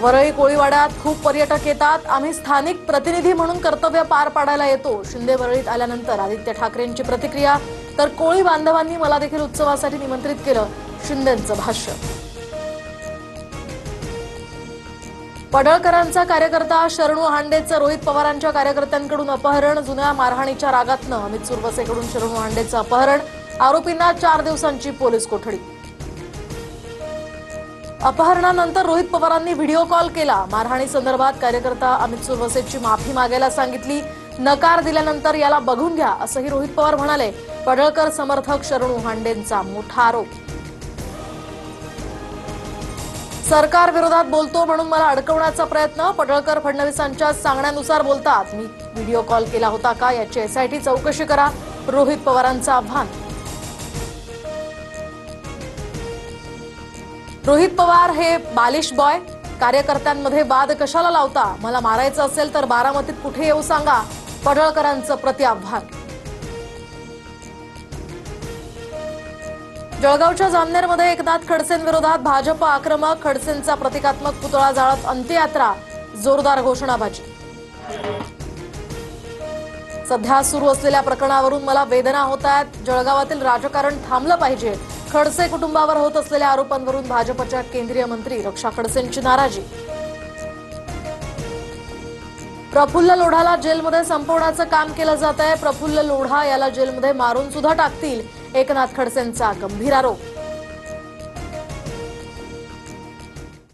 वरळी कोळीवाड्यात खूप पर्यटक येतात। आम्ही स्थानिक प्रतिनिधी म्हणून कर्तव्य पार पाडायला येतो। शिंदे वरळीत आल्यानंतर आदित्य ठाकरेंची प्रतिक्रिया। तर कोळी बांधवांनी मला देखील उत्सवासाठी निमंत्रित केलं, शिंदेंचं भाष्य। पडळकरांचा कार्यकर्ता शरणू हांडेचं रोहित पवारांच्या कार्यकर्त्यांकडून अपहरण। जुन्या मारहाणीच्या रागातनं अमित सुरवसेकडून शरणू हांडेचं अपहरण। आरोपींना 4 दिवसांची पोलीस कोठडी। अपहरणानंतर रोहित पवारांनी व्हिडिओ कॉल केला। मारहाणी संदर्भात कार्यकर्ता अमित सुरवसेची माफी मागायला सांगितली। नकार दिल्यानंतर याला बघून घ्या असंही रोहित पवार म्हणाले। पडळकर समर्थक शरणू हांडेंचा मोठा आरोप। सरकार विरोधात बोलतो म्हणून मला अडकवण्याचा प्रयत्न। पडळकर फडणवीसांच्या सांगण्यानुसार बोलतात। मी व्हिडिओ कॉल केला होता का याची एसआयटी चौकशी करा, रोहित पवारांचं आव्हान। रोहित पवार हे बालिश बॉय, कार्यकर्त्यांमध्ये वाद कशाला लावता? मला मारायचं असेल तर बारामतीत कुठे येऊ सांगा, पडळकरांचं प्रत्याव्हान। जळगावच्या जामनेरमध्ये एकनाथ खडसेंविरोधात भाजप आक्रमक। खडसेंचा प्रतिकात्मक पुतळा जाळत अंत्ययात्रा, जोरदार घोषणाबाजी। सध्या सुरू असलेल्या प्रकरणावरून मला वेदना होत आहेत। जळगावातील राजकारण थांबलं पाहिजे। खडसे कुटुंबावर होत असलेल्या आरोपांवरून भाजपच्या केंद्रीय मंत्री रक्षा खडसेंची नाराजी। प्रफुल्ल लोढाला जेलमध्ये संपवण्याचं काम केलं जात आहे। प्रफुल्ल लोढा याला जेलमध्ये मारून सुद्धा टाकतील, एकनाथ खडसेंचा गंभीर आरोप।